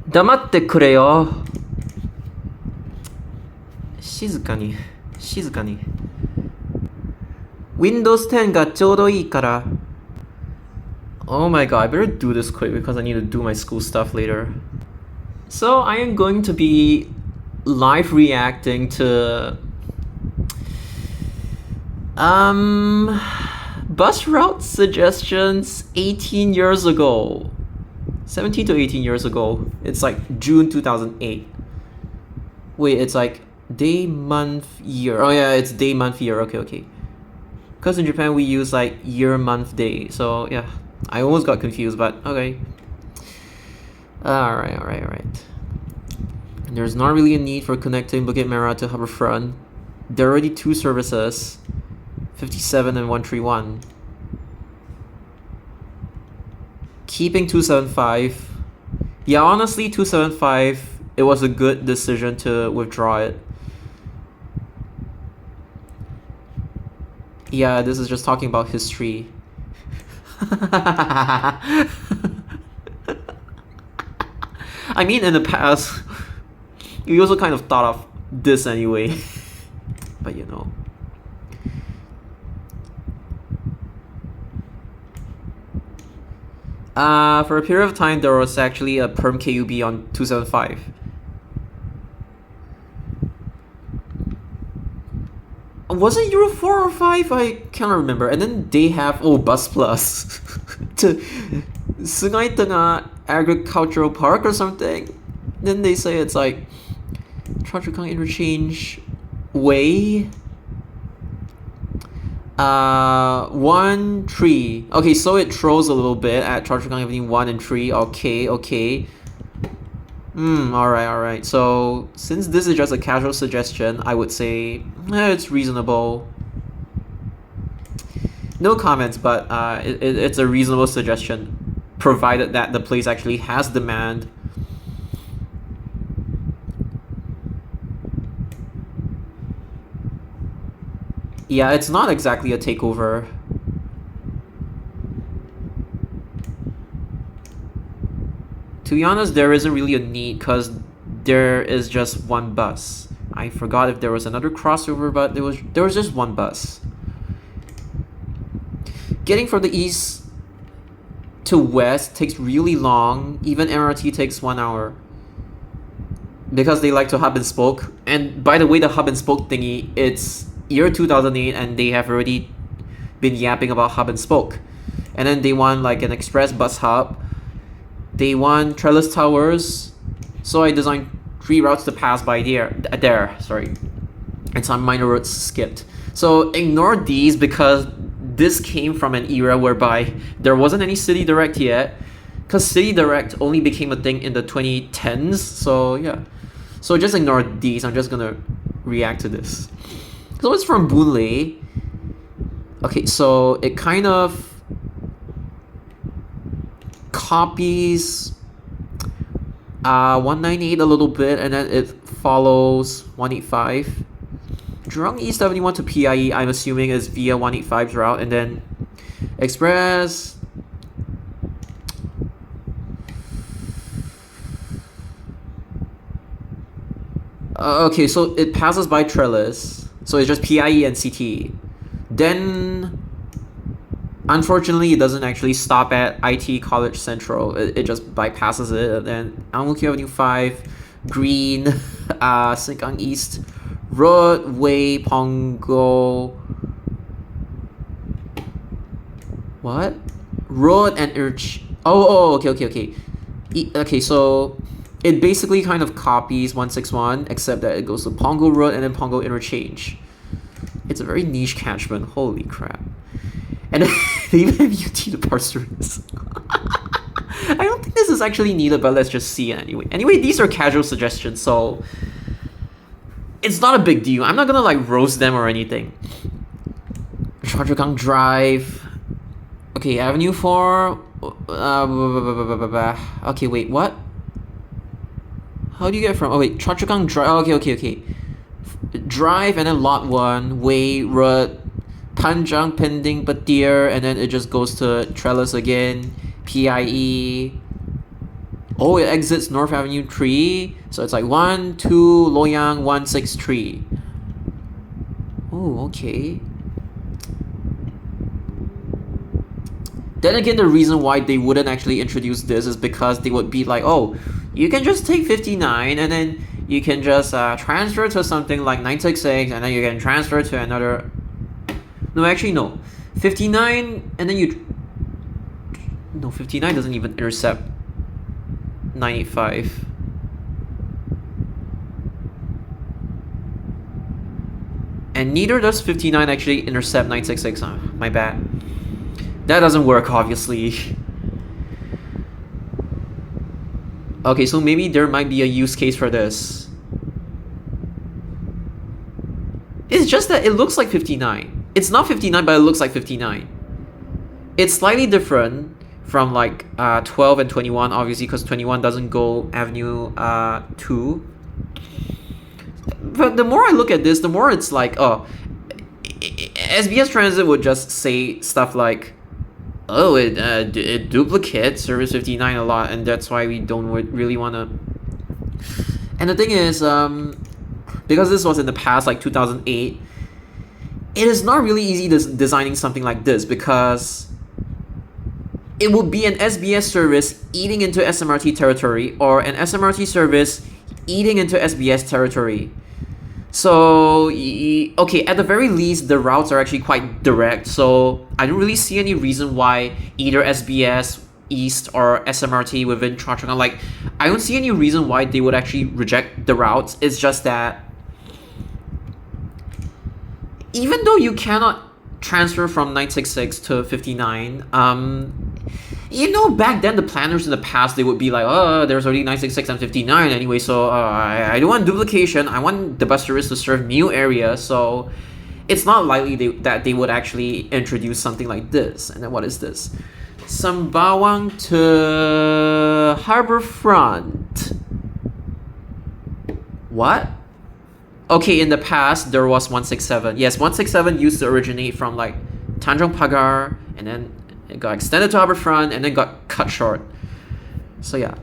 黙ってくれよ。静かに。静かに。Windows 10がちょうどいいから。Oh my god, I better do this quick because I need to do my school stuff later. So I am going to be live reacting to bus route suggestions 18 years ago. 17 to 18 years ago. It's like June 2008. Wait, it's like day, month, year. Oh yeah, it's day, month, year. Okay. Because in Japan we use like year, month, day. So yeah, I almost got confused, but okay. Alright. There's not really a need for connecting Bukit Merah to Harbourfront. There are already 2 services, 57 and 131. Keeping 275. Yeah, honestly, 275, it was a good decision to withdraw it. Yeah, this is just talking about history. I mean, in the past, we also kind of thought of this anyway. But you know. For a period of time, there was actually a perm KUB on 275. Was it Euro 4 or 5? I can't remember. And then they have, Bus Plus to Sungai Tengah Agricultural Park or something. Then they say it's like Choa Chu Kang Interchange Way. 1, 3. Okay, so it trolls a little bit at Choa Chu Kang Avenue 1 and 3. Okay. Alright. So, since this is just a casual suggestion, I would say it's reasonable. No comments, but it's a reasonable suggestion, provided that the place actually has demand. Yeah, it's not exactly a takeover. To be honest, there isn't really a need because there is just one bus. I forgot if there was another crossover, but there was just one bus. Getting from the east to west takes really long. Even MRT takes 1 hour. Because they like to hub and spoke. And by the way, the hub and spoke thingy, it's year 2008 and they have already been yapping about hub and spoke. And then they want like an express bus hub. They want trellis towers. So I designed 3 routes to pass by there, sorry. And some minor roads skipped. So ignore these because this came from an era whereby there wasn't any City Direct yet. Because City Direct only became a thing in the 2010s. So yeah. So just ignore these. I'm just gonna react to this. So it's from Boon Lay. Okay, so it kind of copies 198 a little bit, and then it follows 185. Jurong East 71 to PIE, I'm assuming, is via 185's route, and then Express. Okay, so it passes by Trellis. So it's just PIE and CT. Then, unfortunately, it doesn't actually stop at IT College Central. It just bypasses it. And then Ang Mo Kio Avenue 5, Green, Sengkang East, Road, Way, Pongo. What? Road and okay. Okay, so it basically kind of copies 161, except that it goes to Pongo Road and then Pongo Interchange. It's a very niche catchment. Holy crap. And they even have UT to parse through this. I don't think this is actually needed, but let's just see it anyway. Anyway, these are casual suggestions, so it's not a big deal. I'm not gonna like roast them or anything. Choa Chu Kang Drive. Okay, Avenue 4. Okay, wait, what? How do you get from... Oh, wait, Choa Chu Kang Drive. Okay. Drive and then Lot 1, Way, Road, Panjang, Pending, Petir, and then it just goes to Trellis again, PIE. Oh, it exits North Avenue 3. So it's like 1, 2, Loyang, 163. Oh, okay. Then again, the reason why they wouldn't actually introduce this is because they would be like, oh, you can just take 59 and then you can just transfer to something like 966 and then you can transfer to another... No, actually, no. 59 and then you... No, 59 doesn't even intercept 985. And neither does 59 actually intercept 966. My bad. That doesn't work, obviously. Okay, so maybe there might be a use case for this. It's just that it looks like 59. It's not 59, but it looks like 59. It's slightly different from like 12 and 21, obviously, because 21 doesn't go Avenue 2. But the more I look at this, the more it's like, oh, SBS Transit would just say stuff like, oh, it duplicates Service 59 a lot, and that's why we don't really want to... And the thing is, because this was in the past, like 2008, it is not really easy designing something like this, because it would be an SBS service eating into SMRT territory, or an SMRT service eating into SBS territory. So, okay, at the very least, the routes are actually quite direct, so I don't really see any reason why either SBS East or SMRT within Chua Chu Kang, like, I don't see any reason why they would actually reject the routes. It's just that even though you cannot transfer from 966 to 59, you know, back then the planners in the past, they would be like, oh, there's already 966 and 59 anyway, so I don't want duplication. I want the bus service to serve new areas, so it's not likely that they would actually introduce something like this. And then what is this? Sembawang to Harbourfront. What? Okay, in the past, there was 167. Yes, 167 used to originate from like Tanjong Pagar, and then it got extended to Harbourfront, and then got cut short. So yeah.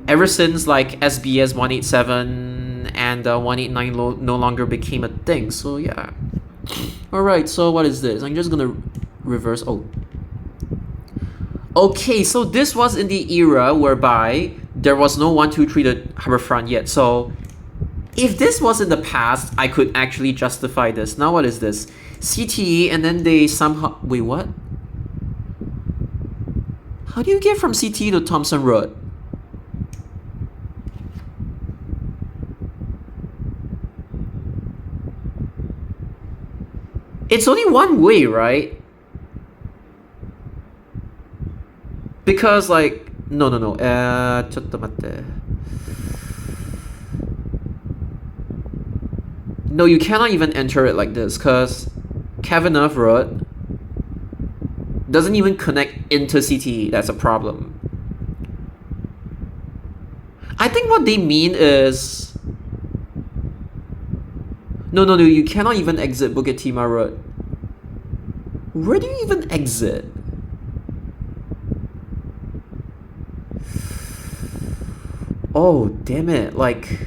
Ever since like SBS 187 and 189 no longer became a thing. So yeah. Alright, so what is this? I'm just gonna reverse. Oh. Okay, so this was in the era whereby there was no 123 to Harbourfront yet. So if this was in the past, I could actually justify this. Now what is this? CTE, and then they somehow... Wait, what? How do you get from CTE to Thompson Road? It's only one way, right? Because like... No. ちょっと待って. No, you cannot even enter it like this, because Cavenagh Road doesn't even connect into CTE. That's a problem. I think what they mean is... No, you cannot even exit Bukit Timah Road. Where do you even exit? Oh, damn it, like...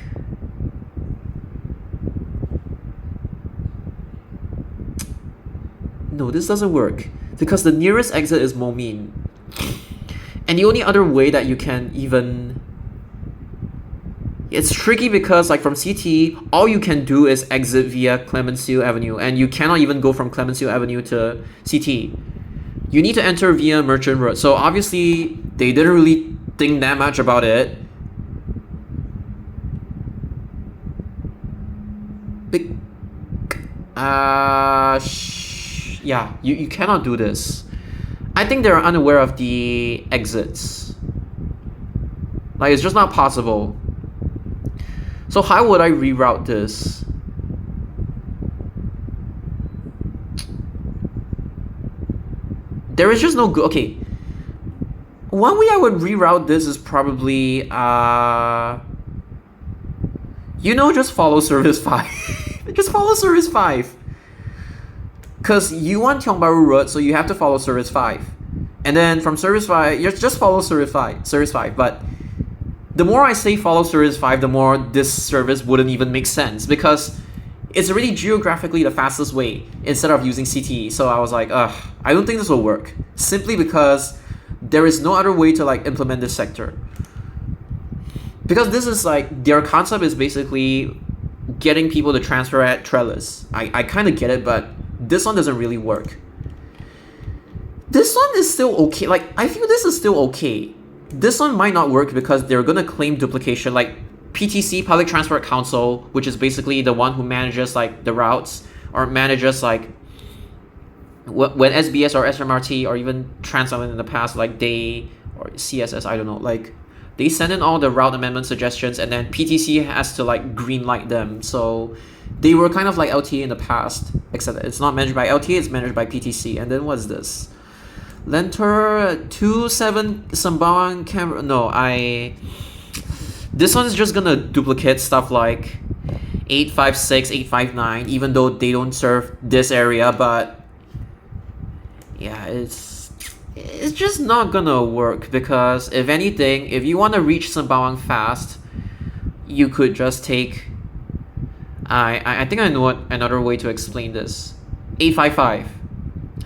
No, this doesn't work, because the nearest exit is Momin. And the only other way that you can even... It's tricky because like from CT, all you can do is exit via Clemenceau Avenue, and you cannot even go from Clemenceau Avenue to CT. You need to enter via Merchant Road. So obviously, they didn't really think that much about it. Yeah, you cannot do this. I think they're unaware of the exits. Like, it's just not possible. So how would I reroute this? There is just no good... Okay. One way I would reroute this is probably... you know, just follow Service 5. Just follow Service 5. Because you want Tiong Bahru Road, so you have to follow Service 5. And then from Service 5, you just follow Service 5. But the more I say follow Service 5, the more this service wouldn't even make sense, because it's already geographically the fastest way instead of using CTE. So I was like, ugh, I don't think this will work. Simply because there is no other way to like implement this sector. Because this is like, their concept is basically getting people to transfer at trellis. I kind of get it, but this one doesn't really work. This one is still okay. Like, I feel this is still okay. This one might not work because they're gonna claim duplication. Like, PTC, Public Transport Council, which is basically the one who manages like the routes, or manages like when SBS or SMRT or even Trans Island in the past, like they, or CSS, I don't know, like they send in all the route amendment suggestions, and then PTC has to like green light them. So they were kind of like LTA in the past, except it's not managed by LTA, it's managed by PTC. And then what's this? Lentor 27 Sembawang camera. No, this one's just gonna duplicate stuff like 856, 859, even though they don't serve this area. But yeah, it's just not gonna work, because if anything, if you want to reach Sembawang fast, you could just take, I think I know another way to explain this. 855.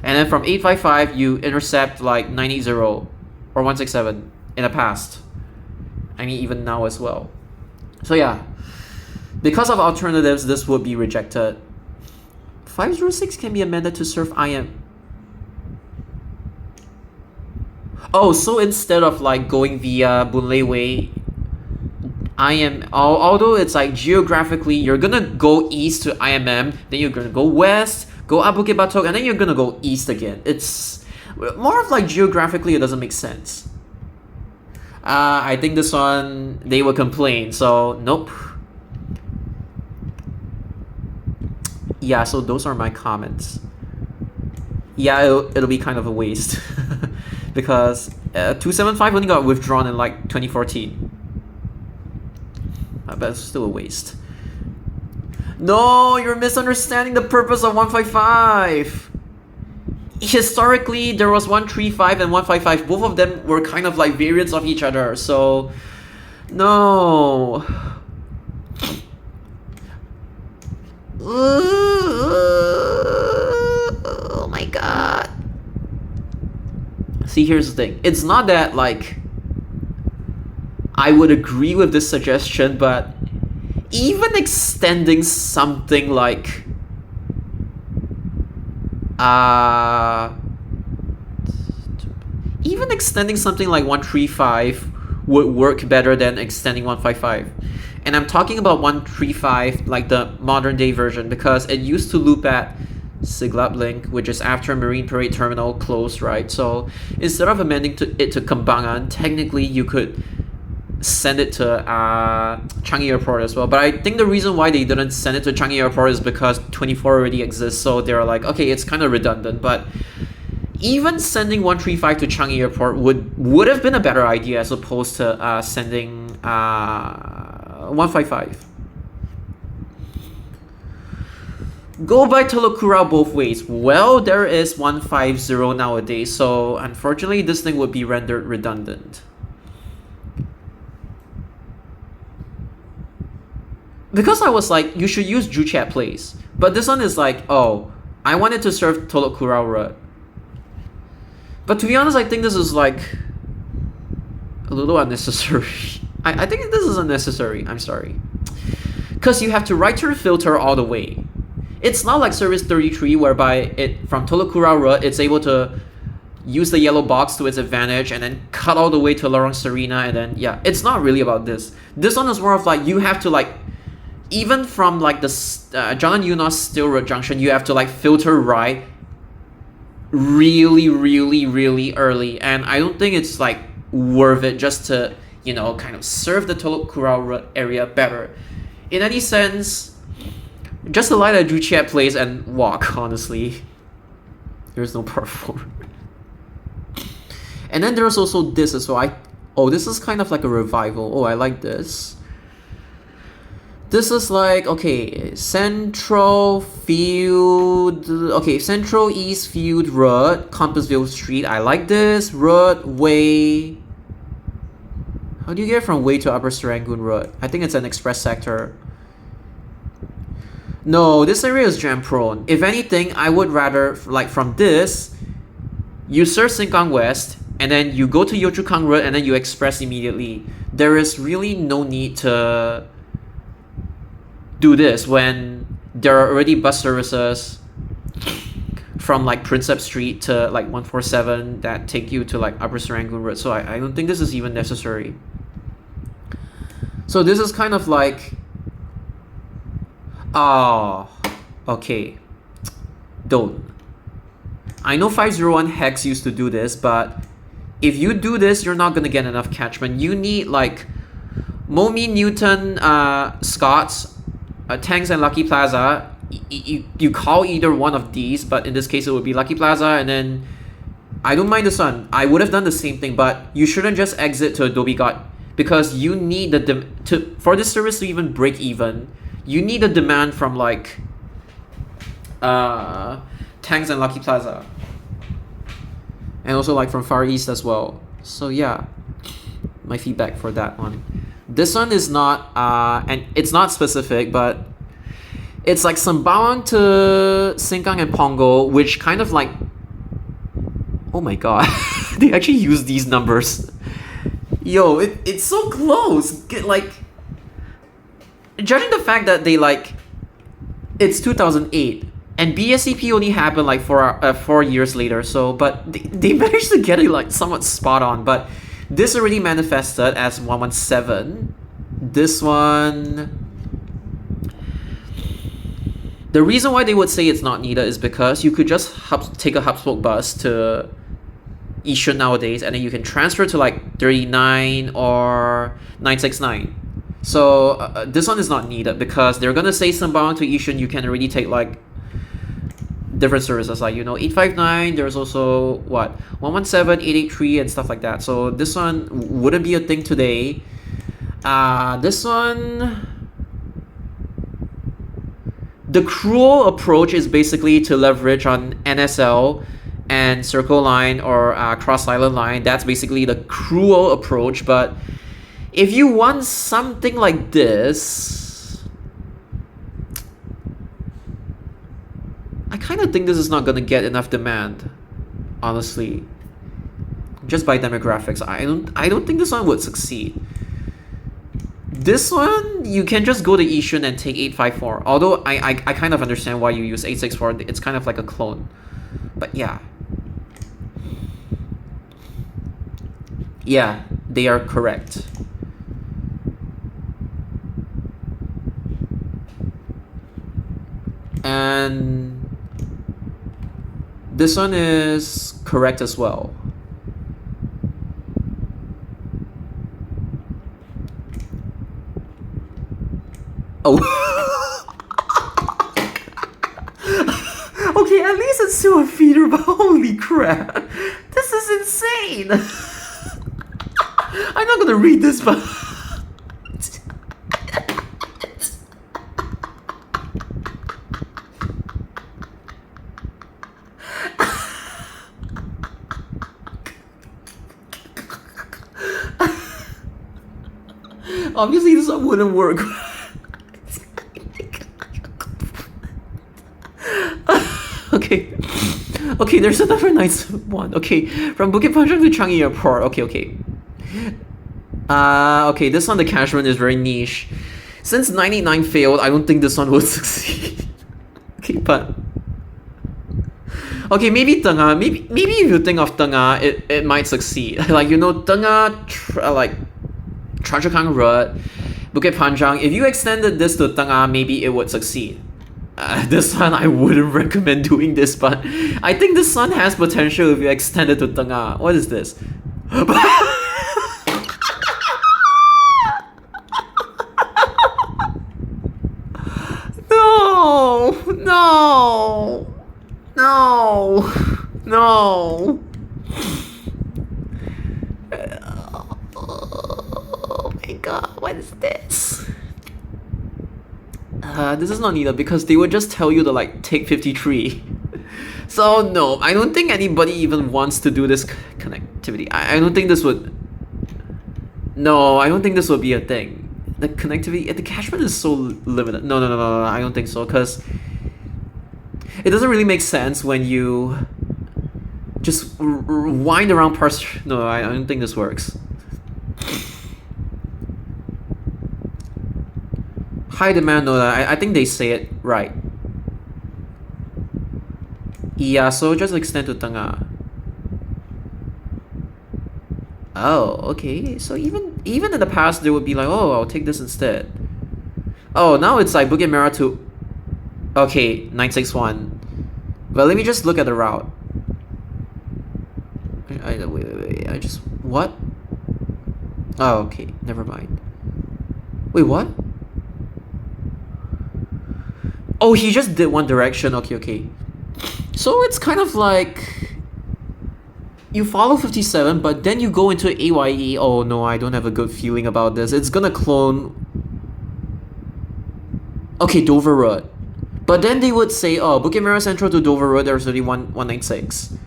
And then from 855, you intercept like 980 or 167 in the past. I mean, even now as well. So yeah, because of alternatives, this would be rejected. 506 can be amended to serve IM. Oh, so instead of like going via Boon-Lay Way, although it's like geographically, you're gonna go east to IMM, then you're gonna go west, go up Bukit Batok, and then you're gonna go east again. It's more of like geographically, it doesn't make sense. I think this one, they will complain, so nope. Yeah, so those are my comments. Yeah, it'll be kind of a waste. Because 275 only got withdrawn in like 2014. But it's still a waste. No, you're misunderstanding the purpose of 155. Historically, there was 135 and 155. Both of them were kind of like variants of each other. So, no. Oh my god. See, here's the thing. It's not that like I would agree with this suggestion, but even extending something like even extending something like 135 would work better than extending 155. And I'm talking about 135 like the modern day version, because it used to loop at Siglap Link, which is after Marine Parade Terminal closed, right? So instead of amending it to Kembangan, technically you could send it to Changi Airport as well. But I think the reason why they didn't send it to Changi Airport is because 24 already exists, so they're like, okay, it's kind of redundant. But even sending 135 to Changi Airport would have been a better idea as opposed to sending 155. Go by Teluk Kurau both ways. Well, there is 150 nowadays, so unfortunately this thing would be rendered redundant. Because I was like, you should use Juchat Place. But this one is like, oh, I wanted to serve Teluk Kurau Road. But to be honest, I think this is like a little unnecessary. I think this is unnecessary, I'm sorry. Because you have to right turn filter all the way. It's not like Service 33, whereby it from Teluk Kurau Road, it's able to use the yellow box to its advantage and then cut all the way to Lorong Serena, and then, yeah, it's not really about this. This one is more of like, you have to like, even from like the Jalan Eunos Steel Road Junction, you have to like filter right really early, and I don't think it's like worth it just to, you know, kind of serve the Teluk Kurau Road area better. In any sense, just alight at Juchat Place and walk, honestly. There's no part 4. And then there's also this as well. Oh, this is kind of like a revival. Oh, I like this. This is like, okay, Central Field, okay, Central East Field Road, Compassville Street. I like this. Road, Way. How do you get from Way to Upper Serangoon Road? I think it's an express sector. No, this area is jam prone. If anything, I would rather, like from this, you search Sengkang West, and then you go to Yio Chu Kang Road, and then you express immediately. There is really no need to do this when there are already bus services from like Prinsep Street to like 147 that take you to like Upper Serangoon Road. So I don't think this is even necessary. So this is kind of like, oh, okay, don't. I know 501 Hex used to do this, but if you do this, you're not gonna get enough catchment. You need like Momi, Newton, Scots, Tangs, and Lucky Plaza. You call either one of these, but in this case it would be Lucky Plaza, and then I don't mind this one. I would have done the same thing, but you shouldn't just exit to Adobe God, because you need for this service to even break even, you need a demand from like Tangs and Lucky Plaza, and also like from Far East as well. So yeah, my feedback for that one. This one is not and it's not specific, but it's like Sembawang to Sengkang and Punggol, which kind of like, oh my god, they actually use these numbers. Yo, it's so close. Like, judging the fact that they like, it's 2008 and BSCP only happened like 4 years later. So, but they managed to get it like somewhat spot on. But this already manifested as 117. This one, the reason why they would say it's not needed is because you could just take a hub spoke bus to Yishun nowadays, and then you can transfer to like 39 or 969. So this one is not needed because they're gonna say Sembawang to Yishun you can already take like different services, like 859. There's also what 117, 883, and stuff like that. So this one wouldn't be a thing today. This one, the cruel approach is basically to leverage on NSL and Circle Line or Cross Island Line. That's basically the cruel approach. But if you want something like this, I kind of think this is not going to get enough demand, honestly. Just by demographics, I don't think this one would succeed. This one, you can just go to Yishun and take 854. Although I kind of understand why you use 864. It's kind of like a clone. But yeah. Yeah, they are correct. And this one is correct as well. Oh. Okay, at least it's still a feeder, but holy crap. This is insane. I'm not gonna read this, but obviously this one wouldn't work. Okay, there's another nice one. Okay, from Bukit Panjang to Changi Airport. Okay. Okay, this one, the catchment is very niche. Since 99 failed, I don't think this one will succeed. Okay, but okay, maybe Tengah. Maybe if you think of Tengah, it might succeed. Like Tengah, like Choa Chu Kang Road, Bukit Panjang. If you extended this to Tengah, maybe it would succeed. This one, I wouldn't recommend doing this, but I think this one has potential if you extend it to Tengah. What is this? No. Oh my god, what is this? This is not needed because they would just tell you to like take 53. So no, I don't think anybody even wants to do this connectivity. I don't think this would. No, I don't think this would be a thing. The connectivity, the catchment is so limited. No, I don't think so, because it doesn't really make sense when you just wind around parts. No, I don't think this works. High demand, no, I think they say it right. Yeah, so just extend to Tengah. Oh, okay. So even in the past, they would be like, oh, I'll take this instead. Oh, now it's like Bukit Merah to... Okay, 961. Well, let me just look at the route. Wait. I just... What? Oh, okay. Never mind. Wait, what? Oh, he just did one direction. Okay. So it's kind of like... You follow 57, but then you go into AYE. Oh no, I don't have a good feeling about this. It's gonna clone... Okay, Dover Road. But then they would say, oh, Bukit Merah Central to Dover Road, there's already 196.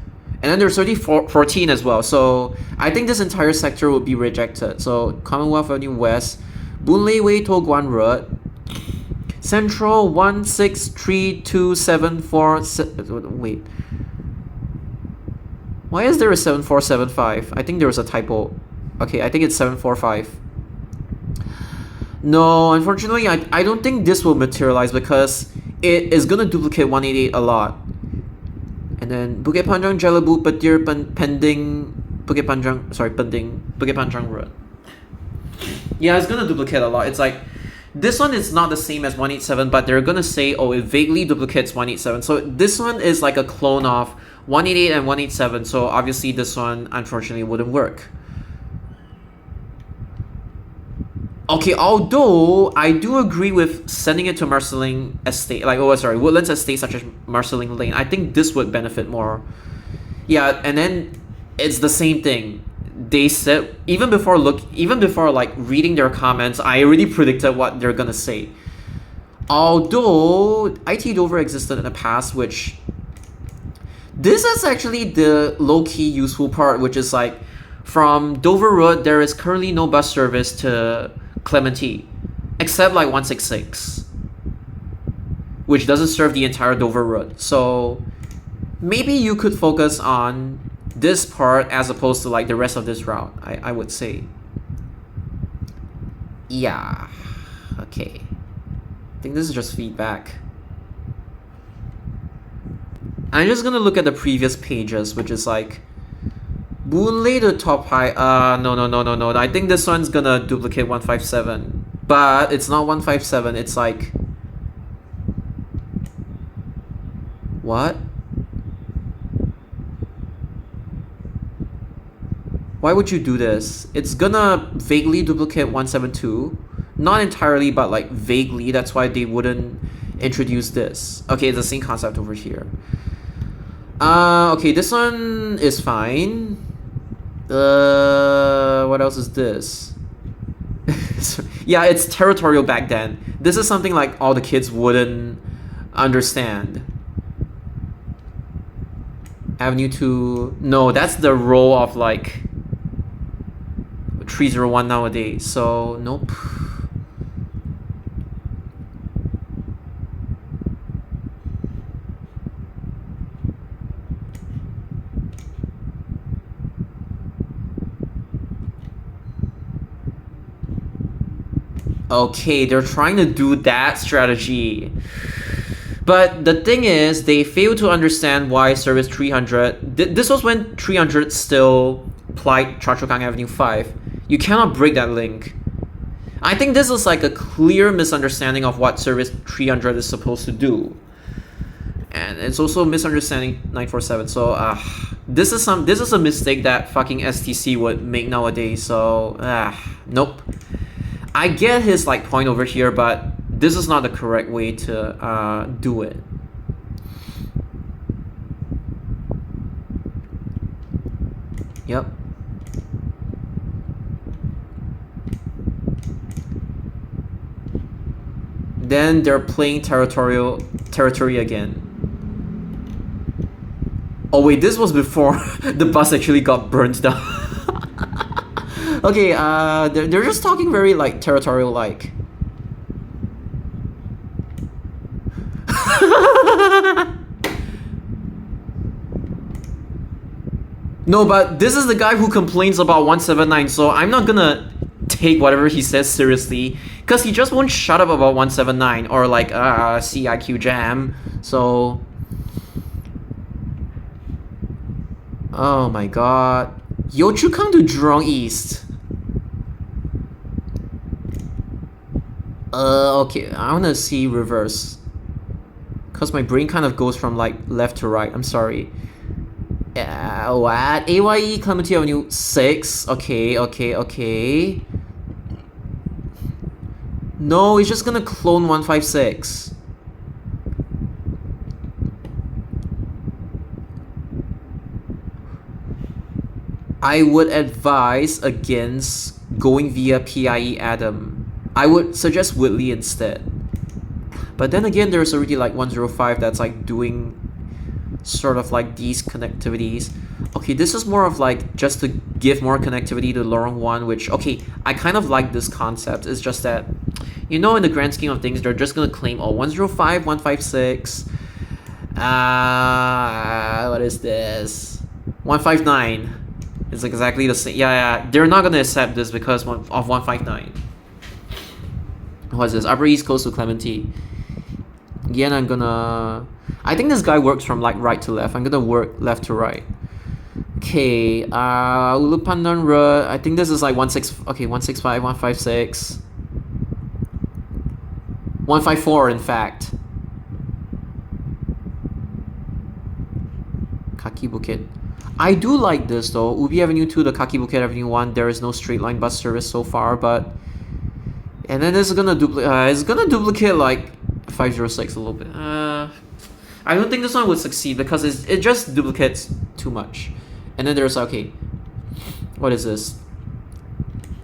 And then there's already 14 as well. So I think this entire sector would be rejected. So Commonwealth Avenue West, Boon Lay Way to Guan Road, Central 163274... Wait. Why is there a 7475? I think there was a typo. Okay, I think it's 745. No, unfortunately, I don't think this will materialize because it is gonna duplicate 188 a lot. And then Bukit Panjang, Jelebu, Petir, Pending, Bukit Panjang Road. Yeah, it's gonna duplicate a lot. It's like, this one is not the same as 187, but they're gonna say, oh, it vaguely duplicates 187. So this one is like a clone of 188 and 187, so obviously this one unfortunately wouldn't work. Okay, although I do agree with sending it to Marceling Estate, like, Woodlands Estate such as Marceling Lane. I think this would benefit more. Yeah, and then it's the same thing. They said, even before like reading their comments, I already predicted what they're gonna say. Although IT Dover existed in the past, which... This is actually the low-key useful part, which is like, from Dover Road, there is currently no bus service to Clementi, except like 166, which doesn't serve the entire Dover Road. So maybe you could focus on this part as opposed to like the rest of this route, I would say. Yeah, okay. I think this is just feedback. I'm just gonna look at the previous pages, which is like Boon Lay to Top High. No. I think this one's gonna duplicate 157, but it's not 157. It's like, what? Why would you do this? It's gonna vaguely duplicate 172, not entirely, but like vaguely. That's why they wouldn't introduce this. Okay, it's the same concept over here. Okay, this one is fine. What else is this? Yeah, it's territorial back then. This is something like all the kids wouldn't understand. Avenue 2... No, that's the row of like 301 nowadays, so nope. Okay, they're trying to do that strategy. But the thing is, they fail to understand why Service 300... This was when 300 still plied Choa Chu Kang Avenue 5. You cannot break that link. I think this is like a clear misunderstanding of what Service 300 is supposed to do. And it's also misunderstanding 947. So, this is a mistake that fucking STC would make nowadays. So, nope. I get his like point over here, but this is not the correct way to do it. Yep. Then they're playing territory again. Oh wait, this was before the bus actually got burnt down. Okay, they're just talking very like territorial like. No, but this is the guy who complains about 179, so I'm not gonna take whatever he says seriously, because he just won't shut up about 179 or like CIQ jam. So oh my god. Yio Chu Kang to Jurong East. Okay, I wanna see reverse. Cause my brain kind of goes from like left to right. I'm sorry. What? AYE Clementi Avenue 6. Okay. No, it's just gonna clone 156. I would advise against going via PIE Adam. I would suggest Whitley instead. But then again, there's already like 105 that's like doing sort of like these connectivities. Okay, this is more of like just to give more connectivity to Lorong 1, which, okay, I kind of like this concept. It's just that, you know, in the grand scheme of things, they're just gonna claim, oh, 105, 156. What is this? 159. It's exactly the same. Yeah, they're not gonna accept this because of 159. What's this? Upper East Coast to Clementi. Again, I think this guy works from like right to left. I'm gonna work left to right. Okay, Ulu Pandan Road. I think this is like 165, 156. 154 in fact. Kaki Bukit. I do like this though. Ubi Avenue 2 to Kaki Bukit Avenue 1. There is no straight line bus service so far, but and then this is gonna duplicate like 506 a little bit. I don't think this one would succeed because it just duplicates too much. And then there's, okay, what is this?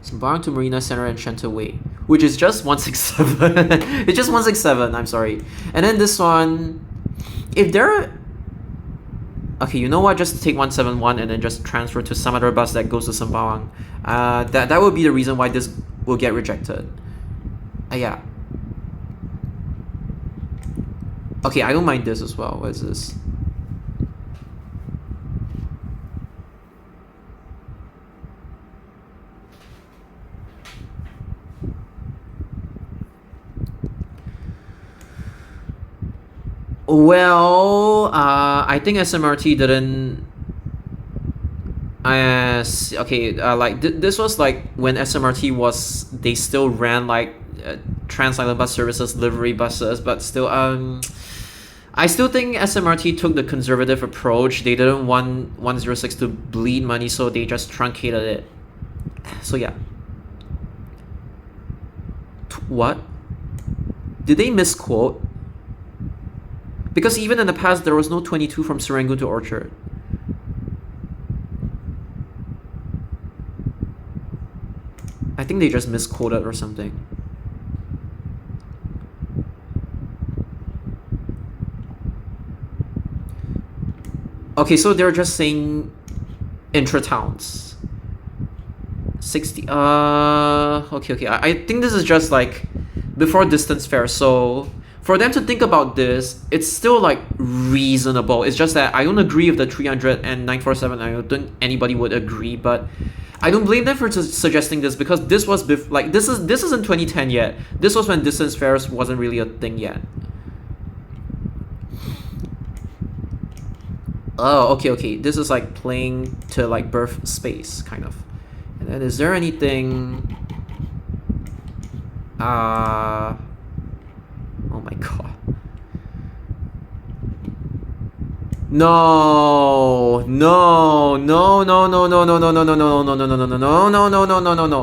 Sembawang to Marina Center and Shanta Way, which is just 167. It's just 167, I'm sorry. And then this one, if there, okay, you know what, just take 171 and then just transfer to some other bus that goes to Sembawang. That would be the reason why this will get rejected. Yeah. Okay, I don't mind this as well. What is this? Well, I think SMRT didn't. Like this was like when SMRT was, they still ran like Trans-Island Bus Services livery buses, but still, I still think SMRT took the conservative approach. They didn't want 106 to bleed money, so they just truncated it. So yeah. What? Did they misquote? Because even in the past, there was no 22 from Serangoon to Orchard. I think they just misquoted or something. Okay, so they're just saying intra-towns. 60, okay. I think this is just like before distance fare, so for them to think about this, it's still like reasonable. It's just that I don't agree with the 300 and 947. I don't think anybody would agree, but I don't blame them for suggesting this because this was this isn't 2010 yet. This was when distance fares wasn't really a thing yet. Oh, okay. This is like playing to like berth space, kind of. And then is there anything? Oh my god. No.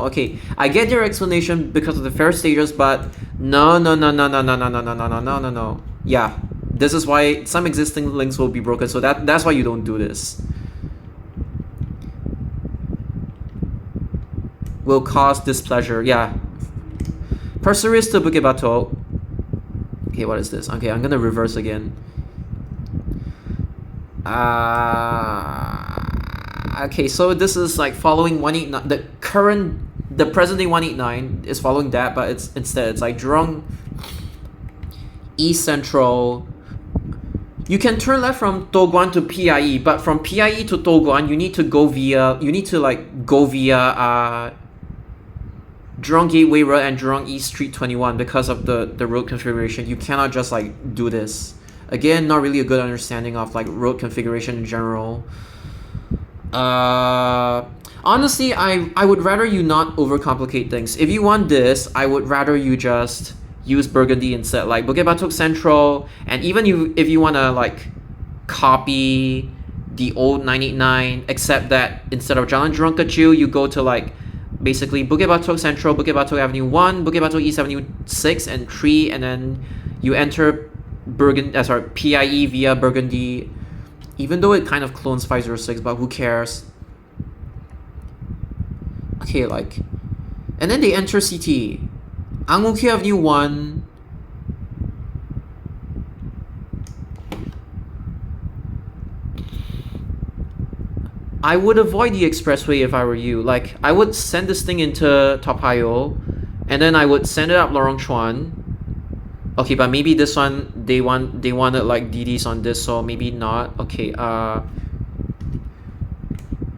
Okay, I get your explanation because of the fare stages, but no. Yeah. This is why some existing links will be broken, so that's why you don't do this. Will cause displeasure, yeah. Pasir Ris to Bukit Batok. Okay, what is this? Okay, I'm gonna reverse again. Okay, so this is like following 189. The present day 189 is following that, but it's like Jurong East Central. You can turn left from Toguan to PIE, but from PIE to Toguan, you need to go via Jurong Gateway Road and Jurong East Street 21 because of the road configuration. You cannot just like do this. Again, not really a good understanding of like road configuration in general. Honestly, I would rather you not overcomplicate things. If you want this, I would rather you just use Burgundy instead, like Bukit Batok Central, and even if you wanna like copy the old 989, except that instead of Jalan Jurong Kecil, you go to like basically Bukit Batok Central, Bukit Batok Avenue 1, Bukit Batok East Avenue 6 and 3, and then you enter PIE via Burgundy, even though it kind of clones 506, but who cares? Okay, like, and then they enter CT. Ang Mo Kio Avenue 1. I would avoid the expressway if I were you. Like, I would send this thing into Toa Payoh, and then I would send it up Lorong Chuan. Okay, but maybe this one they wanted like DDs on this, so maybe not. Okay,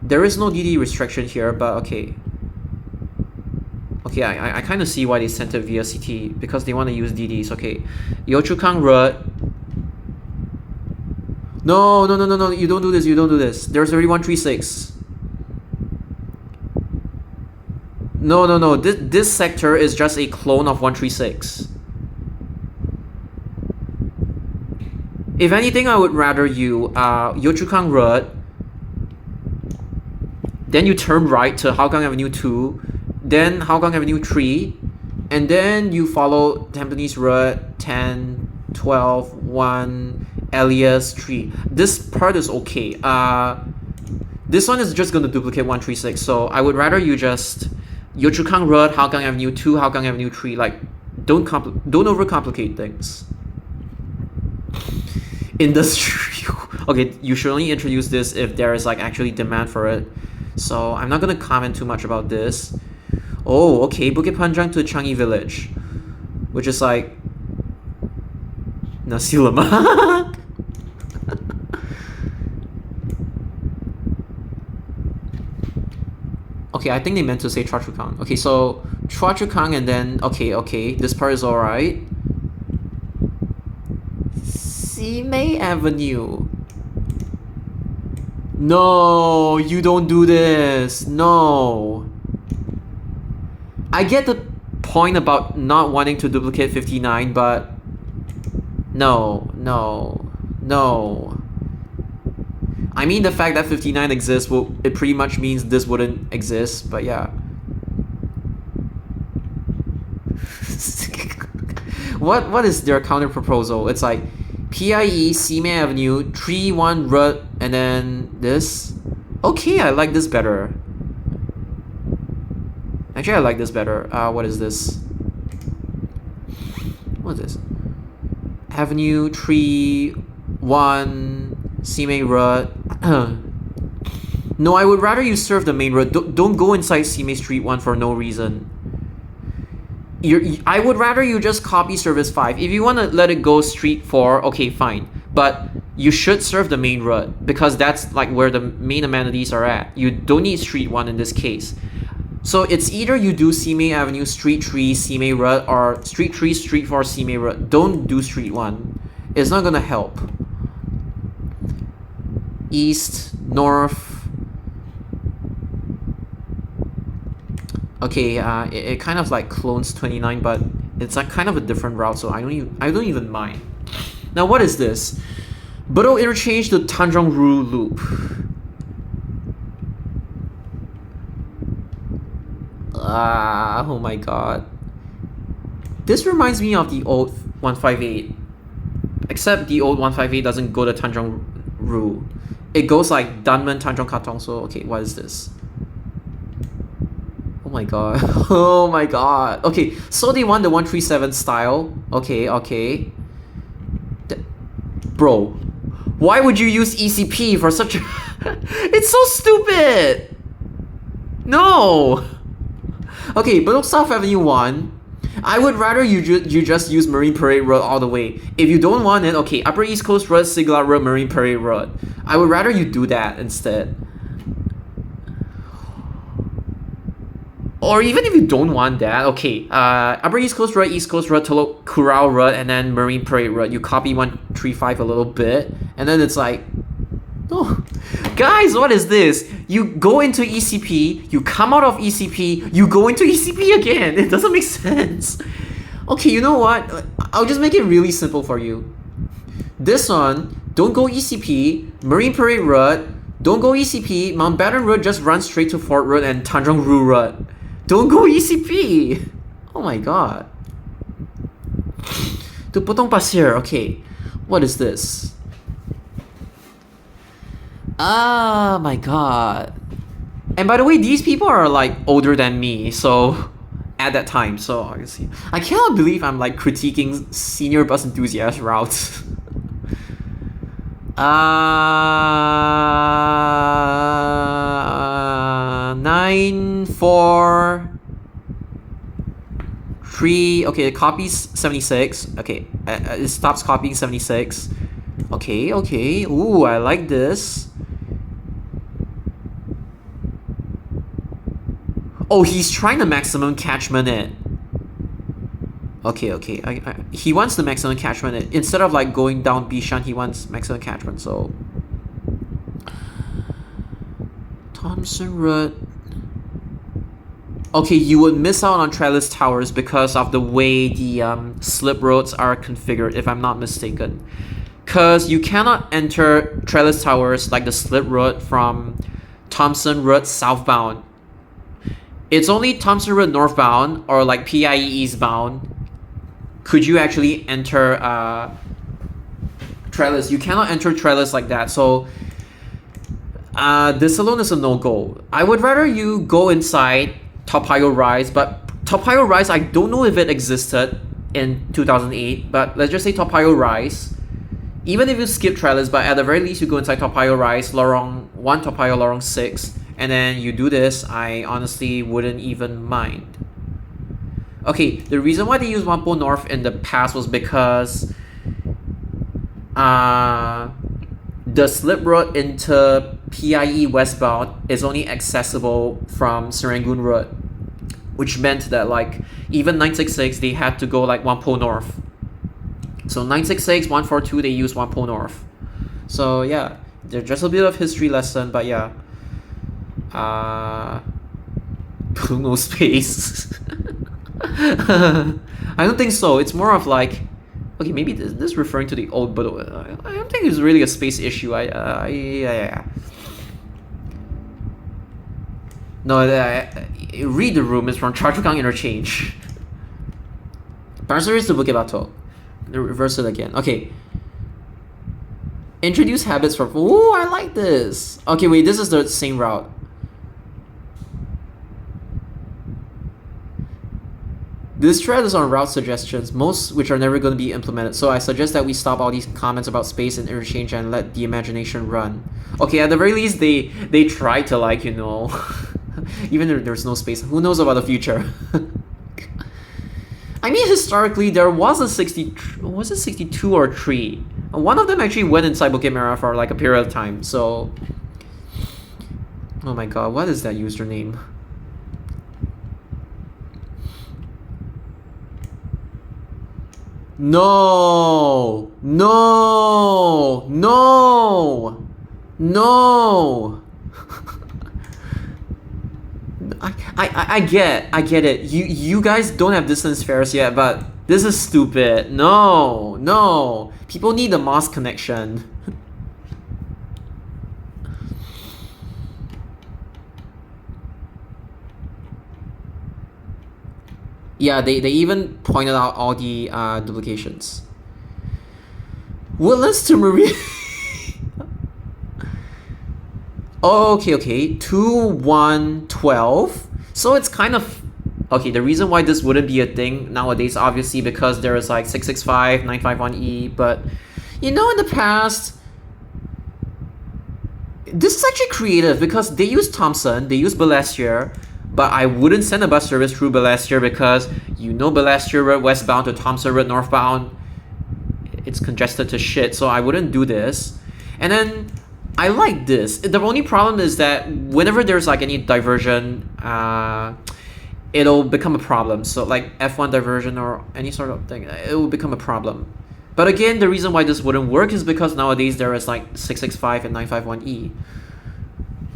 there is no DD restriction here, but okay. Okay, I kind of see why they sent it via CT, because they want to use DDs. Okay, Yio Chu Kang Road. No, you don't do this. There's already 136. No, this sector is just a clone of 136. If anything, I would rather you Yio Chu Kang Road, then you turn right to Hougang Avenue 2, then Hougang Avenue 3, and then you follow Tampines Road 10, 12, 1, Elias 3. This part is okay. This one is just going to duplicate 136, so I would rather you just Yio Chu Kang Road, Hougang Avenue 2, Hougang Avenue 3. Like, don't overcomplicate things. Industry. Okay, you should only introduce this if there is like actually demand for it. So I'm not gonna comment too much about this. Oh, okay, Bukit Panjang to Changi Village, which is like nasi lemak. Okay, I think they meant to say Chua Chu Kang. Okay, so Chua Chu Kang, and then okay, this part is alright. Simei Avenue. No, you don't do this. No. I get the point about not wanting to duplicate 59, but no. I mean, the fact that 59 exists, it pretty much means this wouldn't exist, but yeah. What is their counter proposal? It's like PIE, Simei Avenue, 3-1 Road, and then this. Okay, I like this better. Actually, I like this better. What is this? What is this? Avenue 3-1 Simei Road. No, I would rather you serve the main road. Don't go inside Simei Street 1 for no reason. I would rather you just copy service 5. If you want to let it go street 4, okay, fine. But you should serve the main road, because that's like where the main amenities are at. You don't need street 1 in this case. So it's either you do Simei Avenue, Street 3, Simei Road, or Street 3, Street 4, Simei Road. Don't do Street 1. It's not gonna help. East, North. Okay, it kind of like clones 29, but it's like kind of a different route, so I don't even mind. Now, what is this? Bedok Interchange to Tanjong Rhu Loop. Oh my god. This reminds me of the old 158. Except the old 158 doesn't go to Tanjong Rhu. It goes like Dunman, Tanjong Katong, so okay, what is this? Oh my god. Oh my god. Okay, so they want the 137 style. Okay. Bro, why would you use ECP for such a... It's so stupid! No! Okay, but South Avenue 1, I would rather you just use Marine Parade Road all the way. If you don't want it, okay, Upper East Coast Road, Sigla Road, Marine Parade Road. I would rather you do that instead. Or even if you don't want that, okay, Upper East Coast Road, Tolo Curao Road, and then Marine Parade Road. You copy 135 a little bit, and then it's like, oh, guys, what is this? You go into ECP, you come out of ECP, you go into ECP again. It doesn't make sense. Okay, you know what? I'll just make it really simple for you. This one, don't go ECP, Marine Parade Road, don't go ECP, Mountbatten Road just runs straight to Fort Road and Tanjong Rhu Road. Don't go ECP! Oh my god. To Potong Pasir, okay. What is this? Ah, my god. And by the way, these people are like older than me, so at that time, so obviously. I cannot believe I'm like critiquing senior bus enthusiast routes. 9, 4, 3. Okay, it copies 76. Okay, it stops copying 76. Okay, okay. Ooh, I like this. Oh, he's trying the maximum catchment it. Okay, okay. He wants the maximum catchment it. Instead of like going down Bishan, he wants maximum catchment. So Thompson Road. Okay, you would miss out on Trellis Towers because of the way the slip roads are configured, if I'm not mistaken. Because you cannot enter Trellis Towers like the slip road from Thompson Road southbound. It's only Thompson Road northbound or like PIE eastbound could you actually enter Trellis. You cannot enter Trellis like that. So this alone is a no-go. I would rather you go inside Toa Payoh Rise, but Toa Payoh Rise, I don't know if it existed in 2008, but let's just say Toa Payoh Rise. Even if you skip Trellis, but at the very least you go inside Toa Payoh Rise, Lorong 1 Toa Payoh, Lorong 6, and then you do this, I honestly wouldn't even mind. Okay, the reason why they used Whampoa North in the past was because the slip road into PIE westbound is only accessible from Serangoon Road, which meant that like even 966 they had to go like Whampoa North. So 966, 142 they use Whampoa North. So yeah, there's just a bit of history lesson, but yeah. No space. I don't think so. It's more of like, okay, maybe this is referring to the old, but I don't think it's really a space issue. Yeah. No, read the room. It's from Choa Chu Kang Interchange. Pasir Ris to Bukit Batok. Reverse it again. Okay. Introduce habits for... Ooh, I like this. Okay, wait, this is the same route. This thread is on route suggestions, most which are never going to be implemented, so I suggest that we stop all these comments about space and interchange and let the imagination run. Okay, at the very least, they try to, like, you know, even if there's no space, who knows about the future? I mean, historically, there was a 62 or 3? One of them actually went inside Bukit Merah for, like, a period of time, so... Oh my god, what is that username? No! No! No! No! I get it. You guys don't have distance fares yet, but this is stupid. No! No! People need the mosque connection. Yeah, they even pointed out all the duplications. Woodlands to Maria. Oh, okay. 2, 1, 12. So it's kind of... Okay, the reason why this wouldn't be a thing nowadays, obviously, because there is like 665, 951E, but... You know, in the past, this is actually creative because they use Thompson, they use Balestier, but I wouldn't send a bus service through Balestier because you know Balestier Road westbound to Thompson Road northbound, it's congested to shit, so I wouldn't do this. And then I like this. The only problem is that whenever there's like any diversion, it'll become a problem. So like F1 diversion or any sort of thing, it will become a problem. But again, the reason why this wouldn't work is because nowadays there is like 665 and 951E.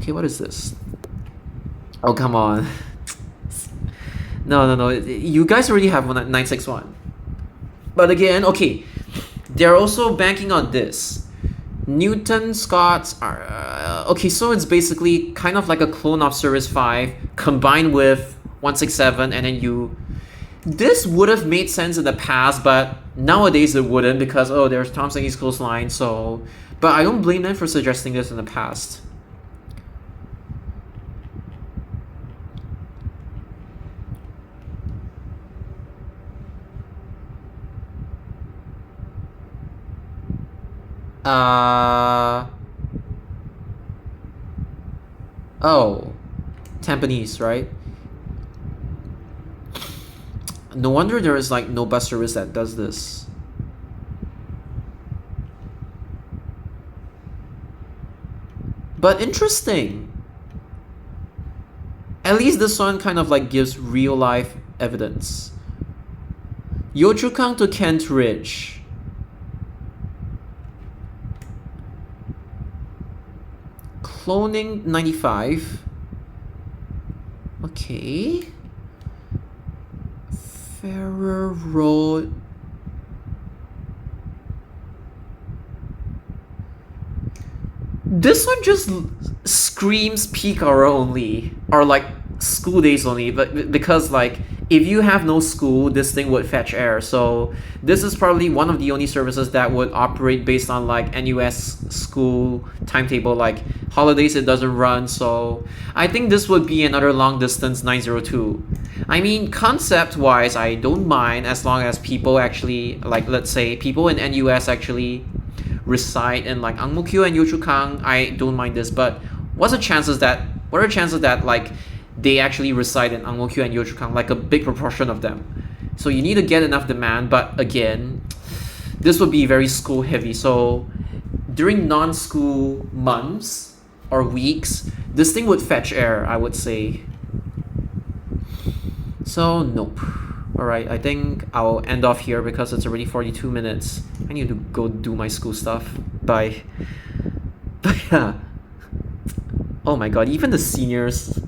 Okay, what is this? Oh, come on. No. You guys already have 961. But again, okay, they're also banking on this. Newton Scots are... okay, so it's basically kind of like a clone of Service 5 combined with 167, and then you... This would have made sense in the past, but nowadays it wouldn't because, oh, there's Thompson East Coast Line, so... But I don't blame them for suggesting this in the past. Oh. Tampines, right? No wonder there is like no bus service that does this. But interesting. At least this one kind of like gives real life evidence. Yio-Chu-Kang to Kent Ridge. Cloning 95. Okay. Ferrer Road. This one just screams peak hour only, or like school days only, but because like if you have no school, this thing would fetch air. So this is probably one of the only services that would operate based on like NUS school timetable. Like holidays it doesn't run, so I think this would be another long distance 902. I mean, concept wise I don't mind as long as people actually, like let's say people in NUS actually reside in like Ang Mo Kio and Yio-Chu-Kang. I don't mind this, but what are the chances that like they actually reside in Ang Mo Kio and Yio-Chu-Kang, like a big proportion of them? So you need to get enough demand, but again, this would be very school heavy. So during non-school months or weeks, this thing would fetch air, I would say. So nope. Alright, I think I'll end off here because it's already 42 minutes. I need to go do my school stuff. Bye. But yeah. Oh my god, even the seniors.